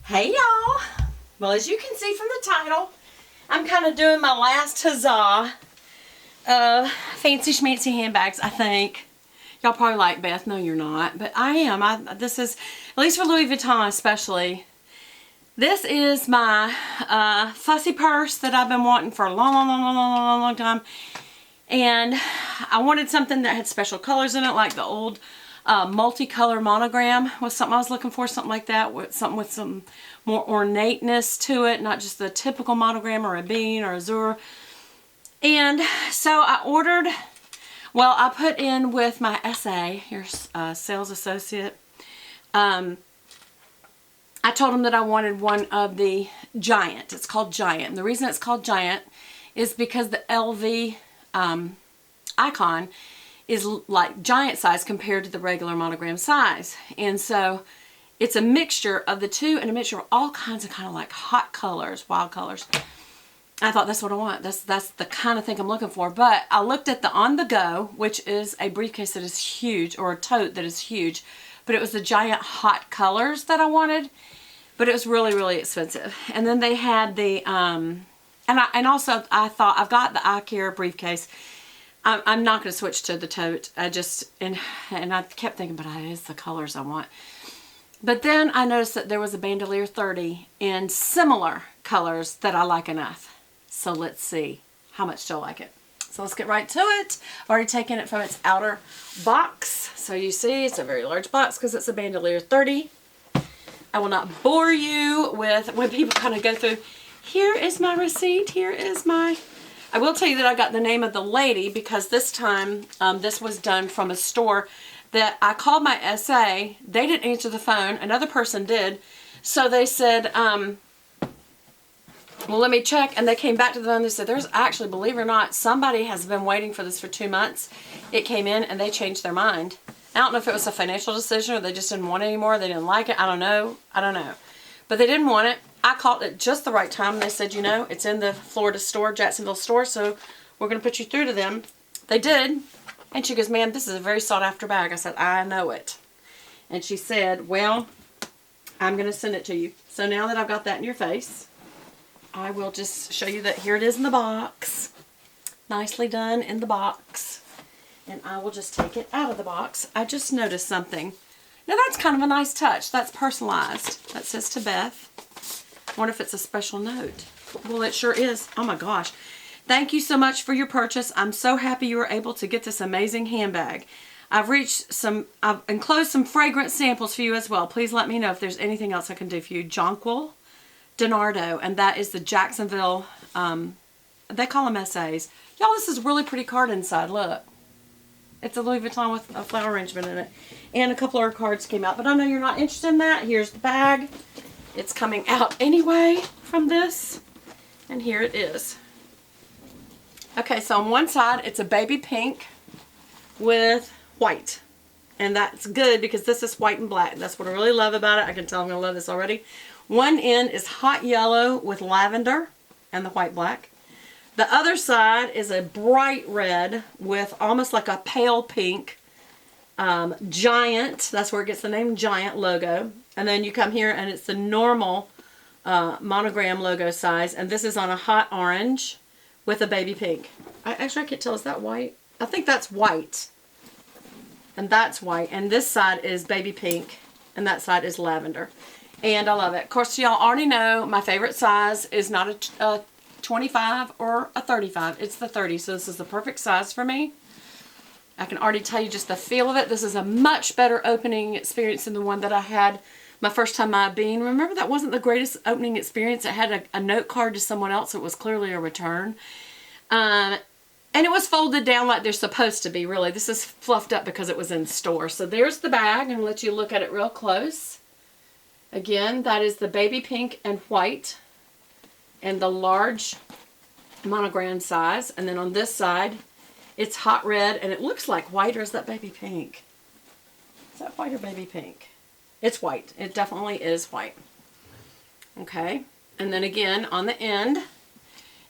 Hey y'all! Well, as you can see from the title, I'm kind of doing my last huzzah fancy schmancy handbags, I think. Y'all probably like, Beth, no you're not, but I am. This is, at least for Louis Vuitton especially, this is my fussy purse that I've been wanting for a long time. And I wanted something that had special colors in it, like the old multicolor monogram was something I was looking for, something like that, with something with some more ornateness to it, not just the typical monogram or a bean or azure. And so I ordered, well, I put in with my SA, your sales associate, I told him that I wanted one of the Giant. It's called Giant. And the reason it's called Giant is because the LV icon is like giant size compared to the regular monogram size. And so it's a mixture of the two and a mixture of all kinds of kind of like hot colors, wild colors. I thought that's what I want. That's the kind of thing I'm looking for. But I looked at the On The Go, which is a briefcase that is huge, or a tote that is huge. But it was the giant hot colors that I wanted. But it was really, really expensive. And then they had the, and also I thought, I've got the iCare briefcase. I'm not going to switch to the tote. I just, and I kept thinking, but it is the colors I want. But then I noticed that there was a Bandouliere 30 in similar colors that I like enough. So let's see, how much do I like it? So let's get right to it. I've already taken it from its outer box. So you see, it's a very large box because it's a Bandouliere 30. I will not bore you with when people kind of go through, here is my receipt, here is my... I will tell you that I got the name of the lady because this time, this was done from a store that I called my SA. They didn't answer the phone. Another person did. So they said, well, let me check. And they came back to the phone and they said, there's actually, believe it or not, somebody has been waiting for this for 2 months. It came in and they changed their mind. I don't know if it was a financial decision or they just didn't want it anymore. They didn't like it. I don't know. I don't know. But they didn't want it. I called it just the right time. They said, you know, it's in the Florida store, Jacksonville store, so we're going to put you through to them. They did. And she goes, ma'am, this is a very sought after bag. I said, I know it. And she said, well, I'm going to send it to you. So now that I've got that in your face, I will just show you that here it is in the box. Nicely done in the box. And I will just take it out of the box. I just noticed something. Now that's kind of a nice touch. That's personalized. That says to Beth. I wonder if it's a special note. Well, it sure is. Oh my gosh. Thank you so much for your purchase. I'm so happy you were able to get this amazing handbag. I've enclosed some fragrance samples for you as well. Please let me know if there's anything else I can do for you. Jonquil Donardo, and that is the Jacksonville, they call them SAs. Y'all, this is a really pretty card inside. Look. It's a Louis Vuitton with a flower arrangement in it. And a couple of cards came out. But I know you're not interested in that. Here's the bag. It's coming out anyway from this. And here it is. Okay, so on one side, it's a baby pink with white. And that's good because this is white and black. That's what I really love about it. I can tell I'm going to love this already. One end is hot yellow with lavender and the white black. The other side is a bright red with almost like a pale pink Giant. That's where it gets the name Giant logo. And then you come here and it's the normal monogram logo size. And this is on a hot orange with a baby pink. Actually, I can't tell. Is that white? I think that's white. And that's white. And this side is baby pink. And that side is lavender. And I love it. Of course, y'all already know my favorite size is not a 25 or a 35. It's the 30, so this is the perfect size for me. I can already tell you just the feel of it. This is a much better opening experience than the one that I had my first time I being. Remember, that wasn't the greatest opening experience. It had a note card to someone else. It was clearly a return. And it was folded down like they're supposed to be, really. This is fluffed up because it was in store. So there's the bag. I'm going to let you look at it real close. Again, that is the baby pink and white. And the large monogram size. And then on this side, it's hot red. And it looks like white, or is that baby pink? Is that white or baby pink? It's white. It definitely is white. Okay. And then again, on the end,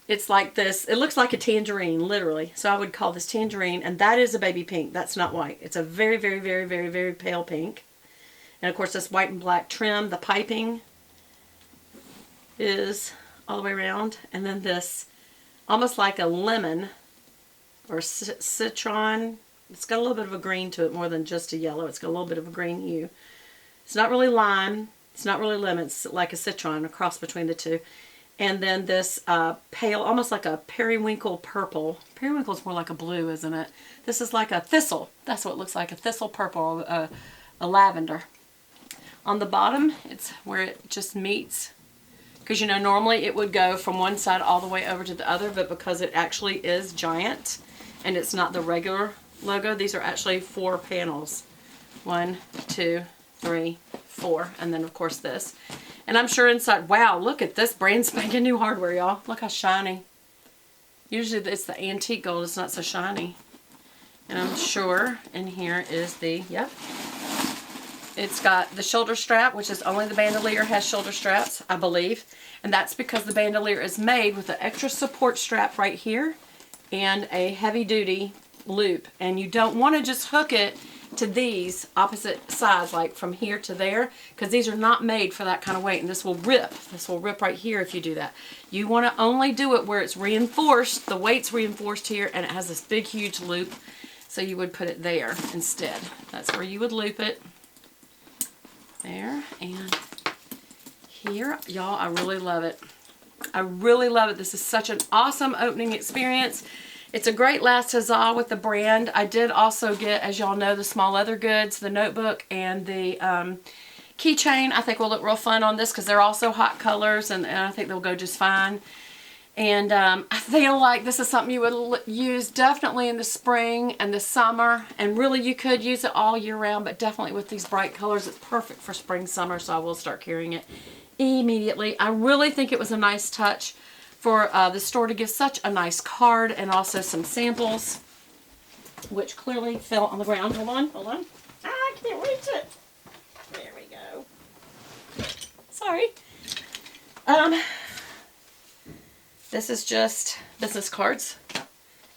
it's like this. It looks like a tangerine, literally. So I would call this tangerine. And that is a baby pink. That's not white. It's a very, very, very, very, very pale pink. And of course, this white and black trim, the piping. is all the way around. And then this, almost like a lemon or citron. It's got a little bit of a green to it more than just a yellow. It's got a little bit of a green hue. It's not really lime. It's not really lemon. It's like a citron, a cross between the two. And then this pale, almost like a periwinkle purple. Periwinkle's more like a blue, isn't it? This is like a thistle. That's what it looks like, a thistle purple, a lavender. On the bottom, it's where it just meets. Because, you know, normally it would go from one side all the way over to the other, but because it actually is giant and it's not the regular logo, these are actually 4 panels. 1, 2, 3, 4, and then of course this. And I'm sure inside, wow, look at this brand spanking new hardware, y'all. Look how shiny. Usually it's the antique gold, it's not so shiny. And I'm sure in here is the, yep. It's got the shoulder strap, which is only the bandolier has shoulder straps, I believe. And that's because the bandolier is made with an extra support strap right here and a heavy duty loop. And you don't want to just hook it to these opposite sides, like from here to there, because these are not made for that kind of weight, and this will rip. This will rip right here if you do that. You want to only do it where it's reinforced, the weight's reinforced here, and it has this big huge loop, so you would put it there instead. That's where you would loop it. There, and here, y'all, I really love it. I really love it. This is such an awesome opening experience. It's a great last huzzah with the brand. I did also get, as y'all know, the small leather goods, the notebook, and the keychain. I think will look real fun on this because they're also hot colors, and I think they'll go just fine. And I feel like this is something you would use definitely in the spring and the summer. And really you could use it all year round, but definitely with these bright colors, it's perfect for spring, summer, so I will start carrying it immediately. I really think it was a nice touch for the store to give such a nice card and also some samples, which clearly fell on the ground. Hold on, hold on. Ah, I can't reach it. There we go. Sorry. This is just business cards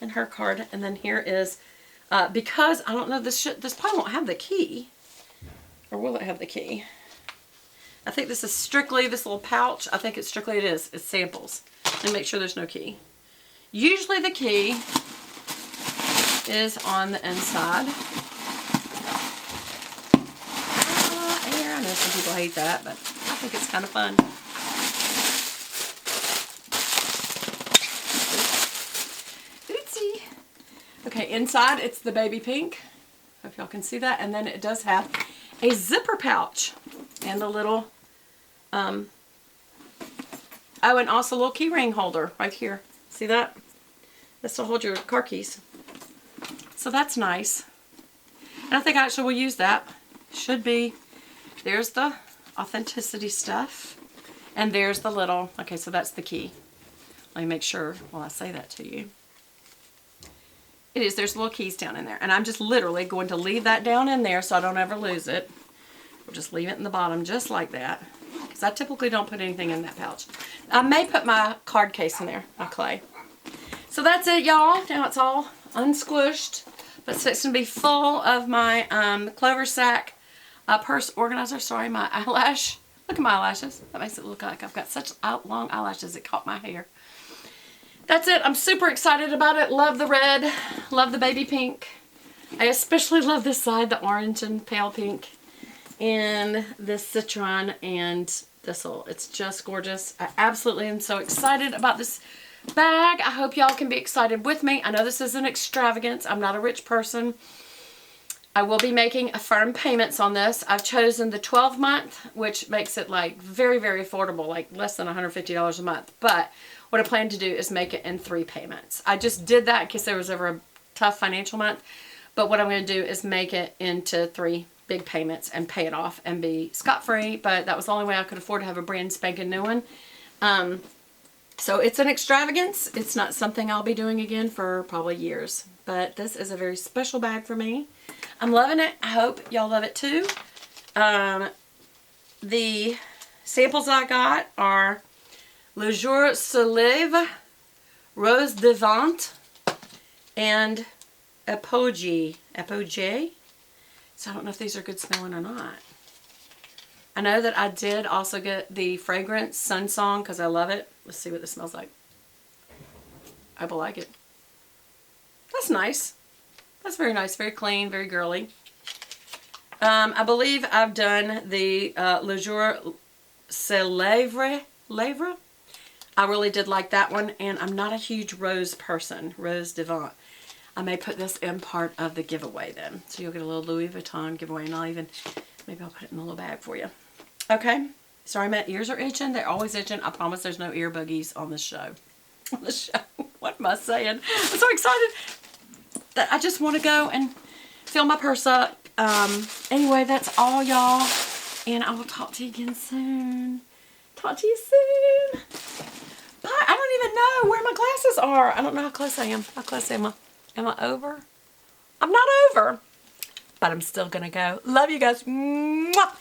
and her card. And then here is, because I don't know, this probably won't have the key. Or will it have the key? I think this is strictly, this little pouch, I think it's samples. And make sure there's no key. Usually the key is on the inside. I know some people hate that, but I think it's kind of fun. Oopsie. Okay, inside it's the baby pink. Hope y'all can see that. And then it does have a zipper pouch and the little oh, and also a little key ring holder right here. See that? That's to hold your car keys. So that's nice. And I think I actually will use that. Should be. There's the authenticity stuff. And there's the little, okay, so that's the key. Let me make sure while I say that to you. It is, there's little keys down in there. And I'm just literally going to leave that down in there so I don't ever lose it. We'll just leave it in the bottom just like that. Because I typically don't put anything in that pouch. I may put my card case in there, my clay. So that's it, y'all. Now it's all unsquished. But it's going to be full of my Clover Sack purse organizer. Sorry, my eyelash. Look at my eyelashes. That makes it look like I've got such long eyelashes it caught my hair. That's it. I'm super excited about it. Love the red. Love the baby pink. I especially love this side, the orange and pale pink. And this citron and thistle. It's just gorgeous. I absolutely am so excited about this bag. I hope y'all can be excited with me. I know this is an extravagance. I'm not a rich person. I will be making firm payments on this. I've chosen the 12-month, which makes it like very, very affordable, like less than $150 a month. But what I plan to do is make it in 3 payments. I just did that in case there was ever a tough financial month. But what I'm going to do is make it into 3 big payments and pay it off and be scot-free. But that was the only way I could afford to have a brand spanking new one. So it's an extravagance. It's not something I'll be doing again for probably years. But this is a very special bag for me. I'm loving it. I hope y'all love it too. The samples I got are Le Jour se lève, Rose de Vente, and Apogee. So I don't know if these are good smelling or not. I know that I did also get the fragrance Sun Song because I love it. Let's see what this smells like. I will like it. That's nice. That's very nice. Very clean. Very girly. I believe I've done the Le Jour C'est Lèvres. I really did like that one, and I'm not a huge rose person. Rose Devant. I may put this in part of the giveaway then. So you'll get a little Louis Vuitton giveaway, and maybe I'll put it in a little bag for you. Okay. Sorry, my ears are itching. They're always itching. I promise there's no ear boogies on this show. On the show. What am I saying? I'm so excited that I just want to go and fill my purse up. Anyway, that's all, y'all. And I will talk to you again soon. Talk to you soon. Bye. I don't even know where my glasses are. I don't know how close I am. How close am I? Am I over? I'm not over. But I'm still going to go. Love you guys. Mwah.